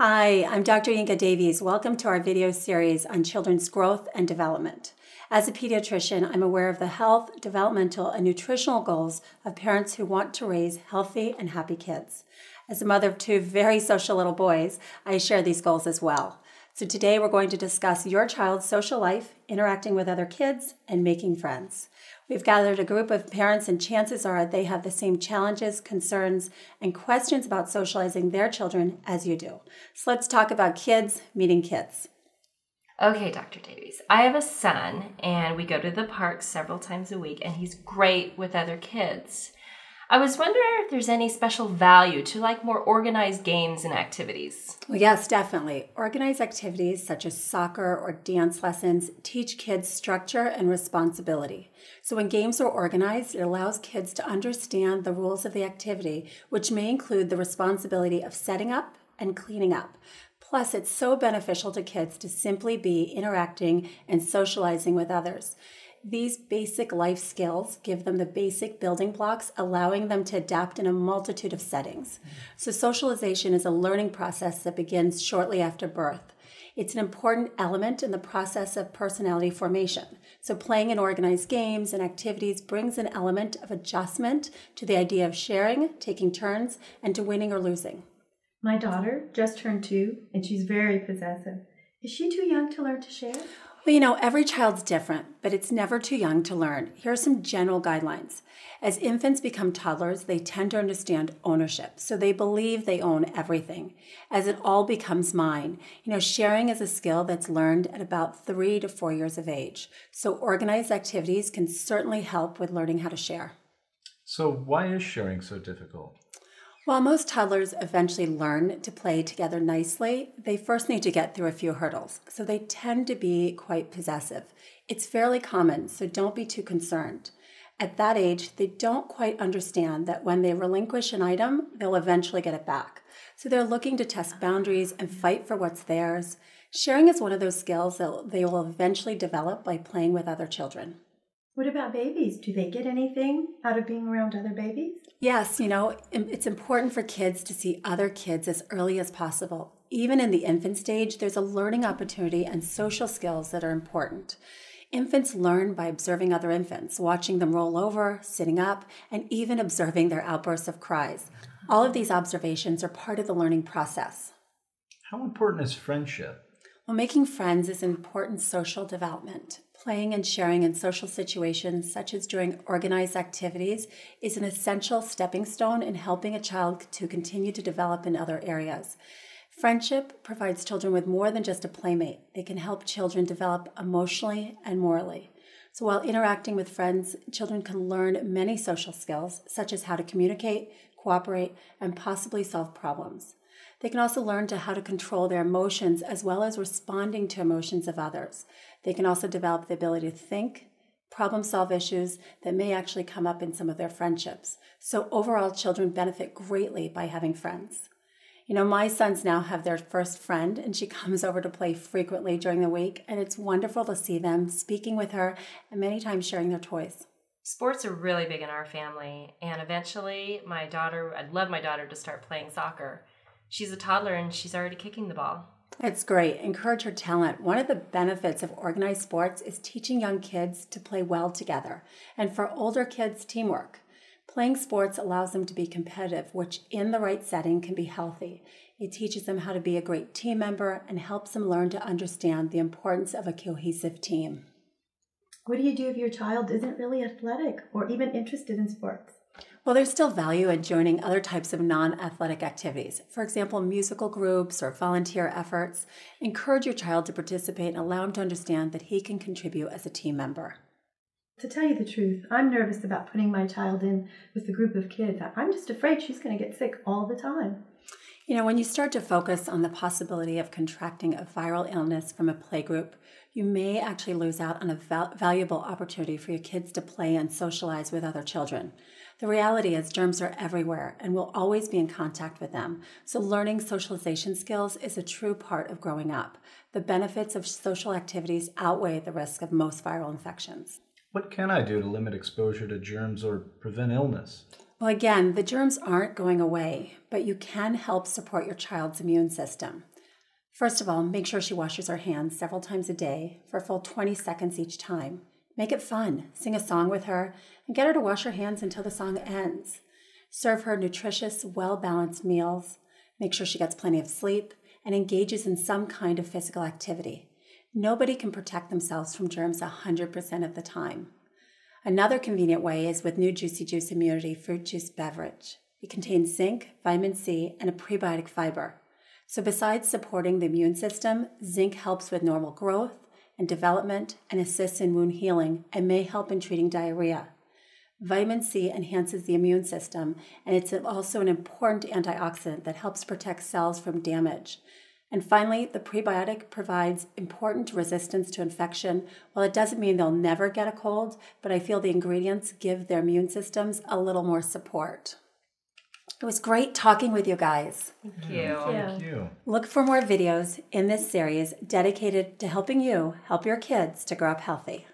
Hi, I'm Dr. Inga Davies. Welcome to our video series on children's growth and development. As a pediatrician, I'm aware of the health, developmental, and nutritional goals of parents who want to raise healthy and happy kids. As a mother of two very social little boys, I share these goals as well. So today we're going to discuss your child's social life, interacting with other kids, and making friends. We've gathered a group of parents, and chances are they have the same challenges, concerns, and questions about socializing their children as you do. So let's talk about kids meeting kids. Okay, Dr. Davies, I have a son, and we go to the park several times a week, and he's great with other kids. I was wondering if there's any special value to more organized games and activities. Well, yes, definitely. Organized activities such as soccer or dance lessons teach kids structure and responsibility. So when games are organized, it allows kids to understand the rules of the activity, which may include the responsibility of setting up and cleaning up. Plus, it's so beneficial to kids to simply be interacting and socializing with others. These basic life skills give them the basic building blocks, allowing them to adapt in a multitude of settings. So socialization is a learning process that begins shortly after birth. It's an important element in the process of personality formation. So playing in organized games and activities brings an element of adjustment to the idea of sharing, taking turns, and to winning or losing. My daughter just turned 2, and she's very possessive. Is she too young to learn to share? Well, every child's different, but it's never too young to learn. Here are some general guidelines. As infants become toddlers, they tend to understand ownership, so they believe they own everything. As it all becomes mine, sharing is a skill that's learned at about 3 to 4 years of age. So organized activities can certainly help with learning how to share. So why is sharing so difficult? While most toddlers eventually learn to play together nicely, they first need to get through a few hurdles, so they tend to be quite possessive. It's fairly common, so don't be too concerned. At that age, they don't quite understand that when they relinquish an item, they'll eventually get it back. So they're looking to test boundaries and fight for what's theirs. Sharing is one of those skills that they will eventually develop by playing with other children. What about babies? Do they get anything out of being around other babies? Yes, it's important for kids to see other kids as early as possible. Even in the infant stage, there's a learning opportunity and social skills that are important. Infants learn by observing other infants, watching them roll over, sitting up, and even observing their outbursts of cries. All of these observations are part of the learning process. How important is friendship? Well, making friends is an important social development. Playing and sharing in social situations, such as during organized activities, is an essential stepping stone in helping a child to continue to develop in other areas. Friendship provides children with more than just a playmate. They can help children develop emotionally and morally. So while interacting with friends, children can learn many social skills, such as how to communicate, cooperate, and possibly solve problems. They can also learn how to control their emotions as well as responding to emotions of others. They can also develop the ability to think, problem solve issues that may actually come up in some of their friendships. So overall, children benefit greatly by having friends. My sons now have their first friend, and she comes over to play frequently during the week, and it's wonderful to see them speaking with her and many times sharing their toys. Sports are really big in our family, and eventually I'd love my daughter to start playing soccer. She's a toddler and she's already kicking the ball. That's great. Encourage her talent. One of the benefits of organized sports is teaching young kids to play well together, and for older kids, teamwork. Playing sports allows them to be competitive, which in the right setting can be healthy. It teaches them how to be a great team member and helps them learn to understand the importance of a cohesive team. What do you do if your child isn't really athletic or even interested in sports? Well, there's still value in joining other types of non-athletic activities. For example, musical groups or volunteer efforts. Encourage your child to participate and allow him to understand that he can contribute as a team member. To tell you the truth, I'm nervous about putting my child in with a group of kids. I'm just afraid she's going to get sick all the time. When you start to focus on the possibility of contracting a viral illness from a playgroup, you may actually lose out on a valuable opportunity for your kids to play and socialize with other children. The reality is germs are everywhere and will always be in contact with them. So learning socialization skills is a true part of growing up. The benefits of social activities outweigh the risk of most viral infections. What can I do to limit exposure to germs or prevent illness? Well, again, the germs aren't going away, but you can help support your child's immune system. First of all, make sure she washes her hands several times a day for a full 20 seconds each time. Make it fun. Sing a song with her and get her to wash her hands until the song ends. Serve her nutritious, well-balanced meals. Make sure she gets plenty of sleep and engages in some kind of physical activity. Nobody can protect themselves from germs 100% of the time. Another convenient way is with new Juicy Juice Immunity fruit juice beverage. It contains zinc, vitamin C, and a prebiotic fiber. So besides supporting the immune system, zinc helps with normal growth and development and assists in wound healing and may help in treating diarrhea. Vitamin C enhances the immune system, and it's also an important antioxidant that helps protect cells from damage. And finally, the prebiotic provides important resistance to infection. Well, it doesn't mean they'll never get a cold, but I feel the ingredients give their immune systems a little more support. It was great talking with you guys. Thank you. Thank you. Look for more videos in this series dedicated to helping you help your kids to grow up healthy.